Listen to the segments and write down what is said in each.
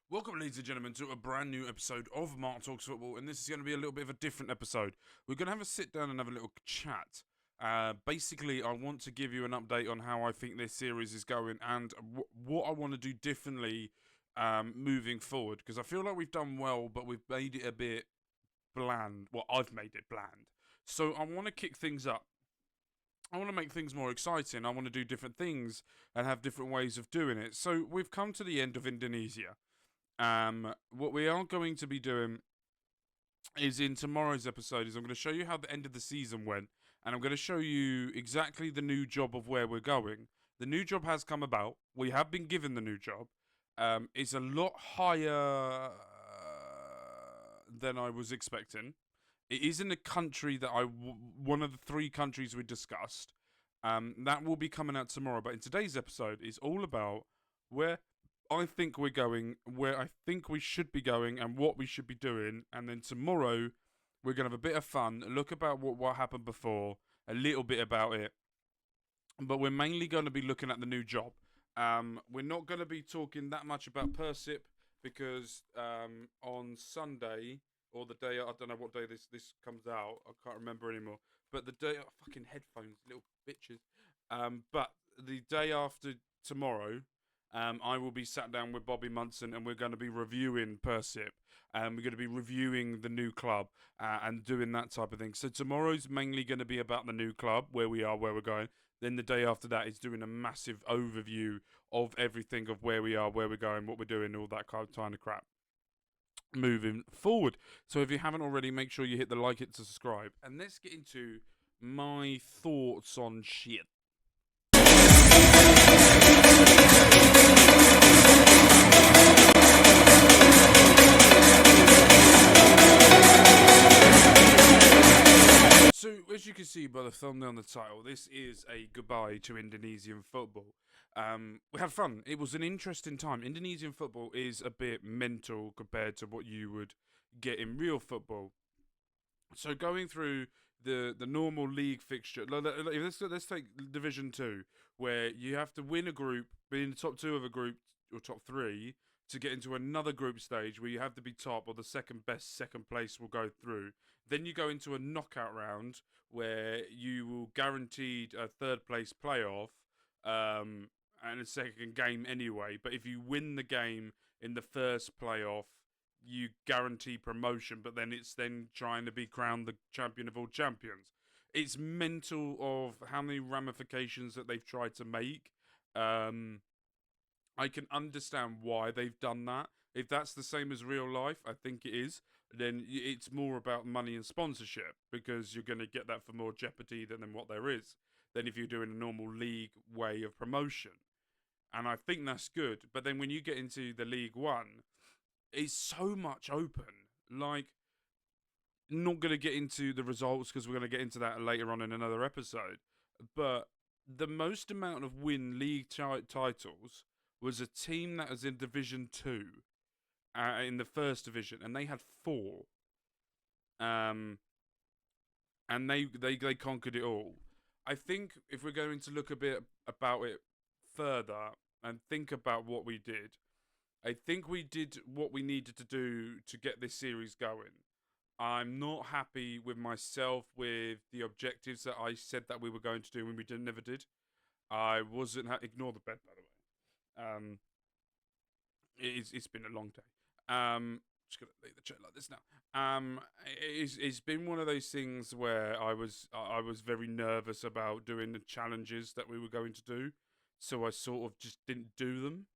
Welcome, ladies and gentlemen, to a brand new episode of Mark Talks Football, and this is going to be a little bit of a different episode. We're going to have a sit down and have a little chat. Basically, I want to give you an update on how I think this series is going and what I want to do differently moving forward, because I feel like we've done well, but we've made it a bit bland. Well, I've made it bland. So I want to kick things up. I want to make things more exciting. I want to do different things and have different ways of doing it. So we've come to the end of Indonesia. What we are going to be doing is in tomorrow's episode is I'm going to show you how the end of the season went, and I'm going to show you exactly the new job of where we're going. The new job has come about. We have been given the new job. It's a lot higher than I was expecting. It is in a country that one of the three countries we discussed. That will be coming out tomorrow. But in today's episode, is all about where I think we're going, where I think we should be going, and what we should be doing. And then tomorrow, we're going to have a bit of fun, look about what happened before, a little bit about it. But we're mainly going to be looking at the new job. We're not going to be talking that much about Persip because on Sunday, or the day, I don't know what day this comes out, I can't remember anymore. But the day, fucking headphones, little bitches. But the day after tomorrow, I will be sat down with Bobby Munson and we're going to be reviewing Persip. We're going to be reviewing the new club and doing that type of thing. So tomorrow's mainly going to be about the new club, where we are, where we're going. Then the day after that is doing a massive overview of everything, of where we are, where we're going, what we're doing, all that kind of crap. Moving forward. So if you haven't already, make sure you hit the like it to subscribe. And let's get into my thoughts on shit. So, as you can see by the thumbnail and the title, this is a goodbye to Indonesian football. We had fun. It was an interesting time. Indonesian football is a bit mental compared to what you would get in real football. So, going through the normal league fixture, let's take Division 2, where you have to win a group, be in the top two of a group, or top three, to get into another group stage where you have to be top, or the second best second place will go through. Then you go into a knockout round where you will guaranteed a third place playoff and a second game anyway. But if you win the game in the first playoff, you guarantee promotion. But then it's then trying to be crowned the champion of all champions. It's mental of how many ramifications that they've tried to make. I can understand why they've done that. If that's the same as real life, I think it is. Then it's more about money and sponsorship, because you're going to get that for more jeopardy than what there is than if you're doing a normal league way of promotion. And I think that's good. But then when you get into the League One, it's so much open. Like, not going to get into the results because we're going to get into that later on in another episode. But the most amount of win league titles was a team that was in Division 2 in the first division, and they had 4. And they conquered it all. I think if we're going to look a bit about it further and think about what we did, I think we did what we needed to do to get this series going. I'm not happy with myself with the objectives that I said that we were going to do when we never did. I wasn't ignore the bed, by the way. It's been a long day. Just gonna leave the chat like this now. It's been one of those things where I was very nervous about doing the challenges that we were going to do, so I sort of just didn't do them.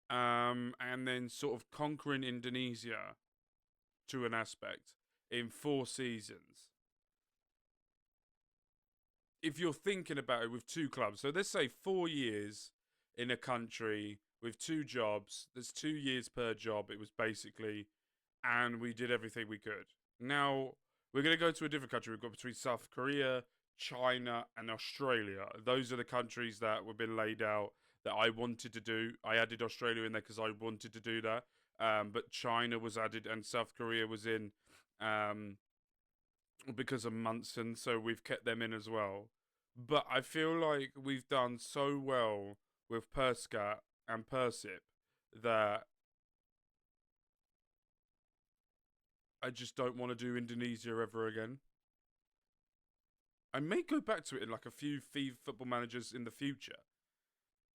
And then sort of conquering Indonesia to an aspect in 4 seasons. If you're thinking about it with 2 clubs, so let's say 4 years in a country with 2 jobs, there's 2 years per job, it was basically, and we did everything we could. Now, we're going to go to a different country. We've got between South Korea, China, and Australia. Those are the countries that were been laid out that I wanted to do. I added Australia in there because I wanted to do that. But China was added and South Korea was in because of Munson, so we've kept them in as well. But I feel like we've done so well with Perscat and Persip that I just don't want to do Indonesia ever again. I may go back to it in like a few football managers in the future.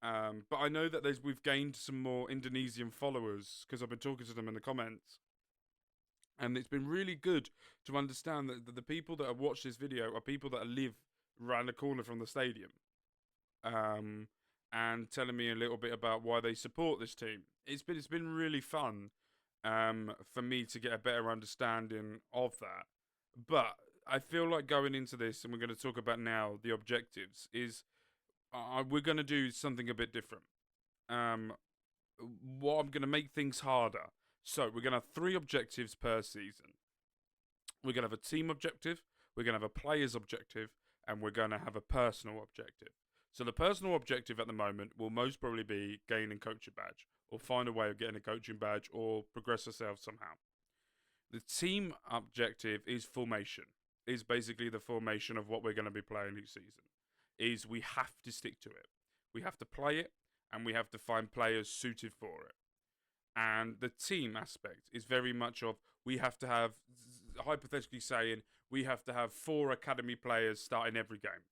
But I know that we've gained some more Indonesian followers because I've been talking to them in the comments, and it's been really good to understand that the people that have watched this video are people that live around the corner from the stadium, um, and telling me a little bit about why they support this team. It's been really fun, for me to get a better understanding of that. But I feel like going into this, and we're going to talk about now the objectives, is we're going to do something a bit different. Um, what I'm going to make things harder. So we're going to have 3 objectives per season. We're going to have a team objective, we're going to have a player's objective, and we're going to have a personal objective. So the personal objective at the moment will most probably be gain a coaching badge, or find a way of getting a coaching badge, or progress ourselves somehow. The team objective is formation. Is basically the formation of what we're going to be playing each season. Is we have to stick to it. We have to play it, and we have to find players suited for it. And the team aspect is very much of we have to have, hypothetically saying, we have to have 4 academy players starting every game.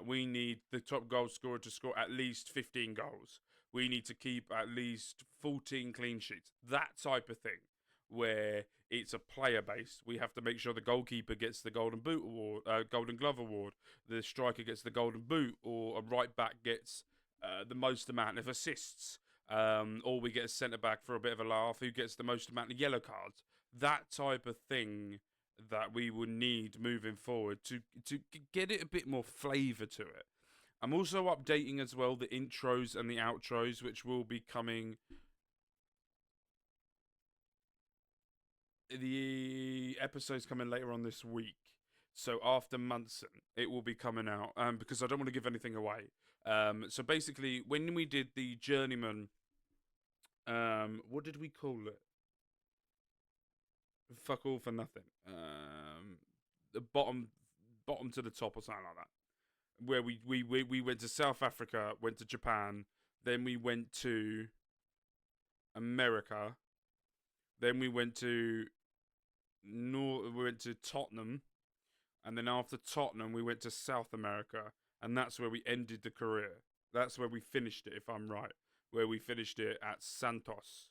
We need the top goal scorer to score at least 15 goals. We need to keep at least 14 clean sheets. That type of thing, where it's a player base. We have to make sure the goalkeeper gets the Golden Boot award, Golden Glove award. The striker gets the Golden Boot, or a right back gets the most amount of assists. Or we get a centre back for a bit of a laugh who gets the most amount of yellow cards. That type of thing that we would need moving forward to get it a bit more flavour to it. I'm also updating as well the intros and the outros, which will be coming. The episode's coming later on this week. So after Munson, it will be coming out, because I don't want to give anything away. So basically, when we did the Journeyman, what did we call it? Fuck all for nothing. The bottom to the top or something like that. Where we went to South Africa, went to Japan, then we went to America, then we went to Tottenham, and then after Tottenham we went to South America, and that's where we ended the career. That's where we finished it, if I'm right. Where we finished it at Santos,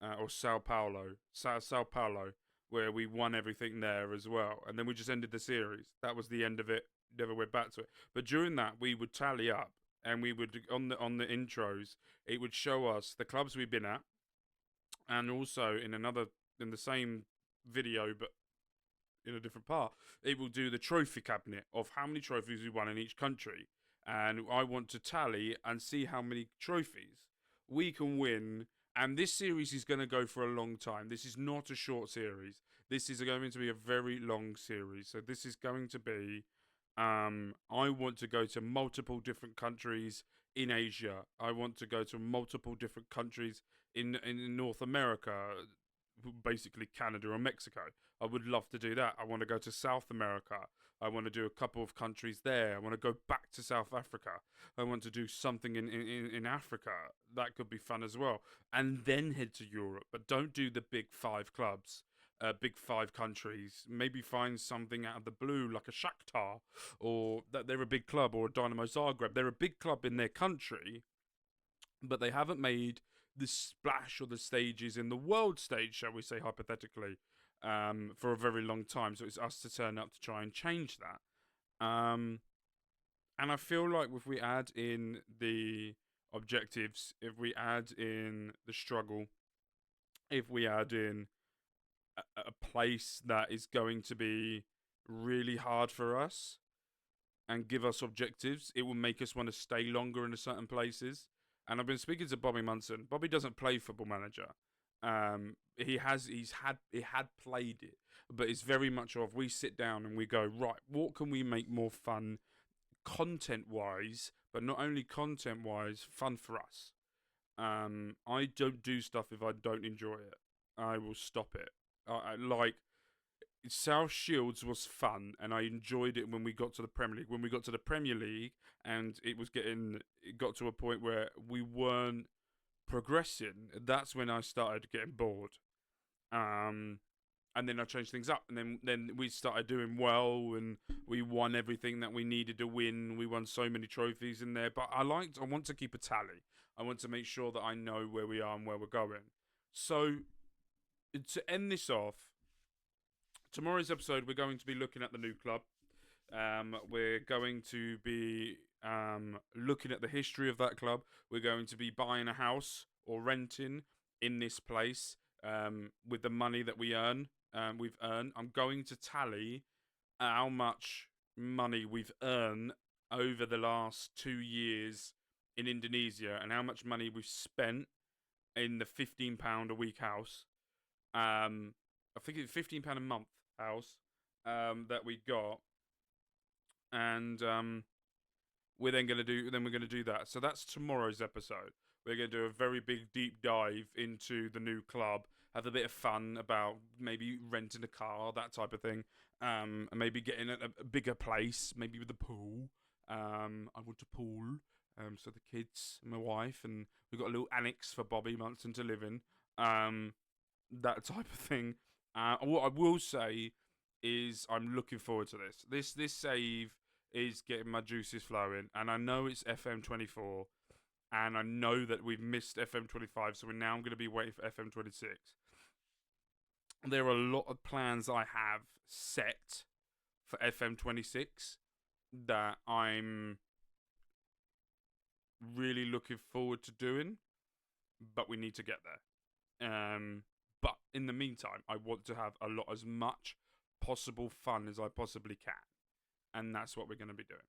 or Sao Paulo, Sao Paulo, where we won everything there as well, and then we just ended the series. That was the end of it. Never went back to it. But during that, we would tally up, and we would on the intros, it would show us the clubs we've been at, and also in the same video, but in a different part, it will do the trophy cabinet of how many trophies we won in each country. And I want to tally and see how many trophies we can win. And this series is going to go for a long time. This is not a short series. This is going to be a very long series. So this is going to be, I want to go to multiple different countries in Asia. I want to go to multiple different countries in North America, basically Canada or Mexico. I would love to do that. I want to go to South America. I want to do a couple of countries there. I want to go back to South Africa. I want to do something in Africa. That could be fun as well. And then head to Europe. But don't do the big 5 clubs, big 5 countries. Maybe find something out of the blue, like a Shakhtar, or that they're a big club, or a Dynamo Zagreb. They're a big club in their country, but they haven't made the splash or the stages in the world stage, shall we say, hypothetically, for a very long time. So it's us to turn up to try and change that. And I feel like if we add in the objectives, if we add in the struggle, if we add in a place that is going to be really hard for us and give us objectives, it will make us want to stay longer in certain places. And I've been speaking to Bobby Munson. Bobby doesn't play Football Manager. He had played it, but it's very much of we sit down and we go, right, what can we make more fun, content-wise, but not only content-wise, fun for us. I don't do stuff if I don't enjoy it. I will stop it. I like South Shields was fun, and I enjoyed it when we got to the Premier League. When we got to the Premier League, and it got to a point where we weren't progressing, that's when I started getting bored. And then I changed things up, and then we started doing well, and we won everything that we needed to win. We won so many trophies in there, but I want to keep a tally. I want to make sure that I know where we are and where we're going. So to end this off, tomorrow's episode, we're going to be looking at the new club. We're going to be looking at the history of that club. We're going to be buying a house or renting in this place with the money that we've earned. I'm going to tally how much money we've earned over the last 2 years in Indonesia and how much money we've spent in the £15 a week house. I think it's £15 a month house that we got, and we're going to do that. So that's tomorrow's episode. We're going to do a very big deep dive into the new club, have a bit of fun about maybe renting a car, that type of thing, and maybe getting a bigger place, maybe with a pool. I want a pool, so the kids and my wife, and we've got a little annex for Bobby Munson to live in, that type of thing. What I will say is I'm looking forward to this. This save is getting my juices flowing, and I know it's FM24, and I know that we've missed FM25, so now I'm going to be waiting for FM26. There are a lot of plans I have set for FM26 that I'm really looking forward to doing, but we need to get there. But in the meantime, I want to have as much possible fun as I possibly can, and that's what we're going to be doing.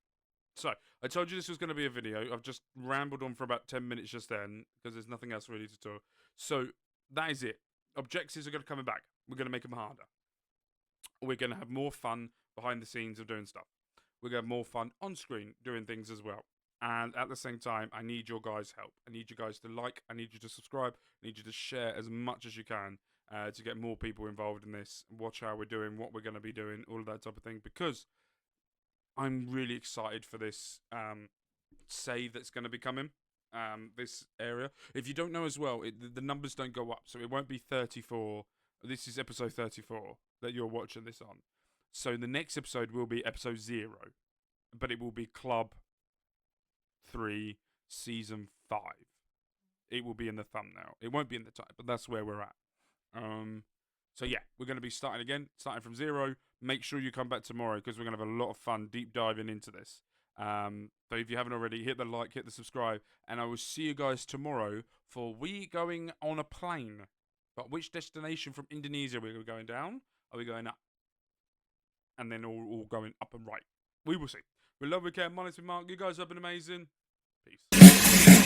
So, I told you this was going to be a video. I've just rambled on for about 10 minutes just then, because there's nothing else really to talk. So, that is it. Objectives are going to come back. We're going to make them harder. We're going to have more fun behind the scenes of doing stuff. We're going to have more fun on screen doing things as well. And at the same time, I need your guys' help. I need you guys to like. I need you to subscribe. I need you to share as much as you can to get more people involved in this. Watch how we're doing, what we're going to be doing, all of that type of thing. Because I'm really excited for this save that's going to be coming, this area. If you don't know as well, the numbers don't go up, so it won't be 34. This is episode 34 that you're watching this on. So the next episode will be episode 0, but it will be Club 3 Season 5. It will be in the thumbnail. It won't be in the title, but that's where we're at. So yeah, we're going to be starting from 0. Make sure you come back tomorrow, because we're going to have a lot of fun deep diving into this. So if you haven't already, hit the like, hit the subscribe, and I will see you guys tomorrow for we going on a plane. But which destination from Indonesia are we going down? Are we going up? And then all going up and right. We will see. We love you, care. My name's Mark. You guys have been amazing. Peace.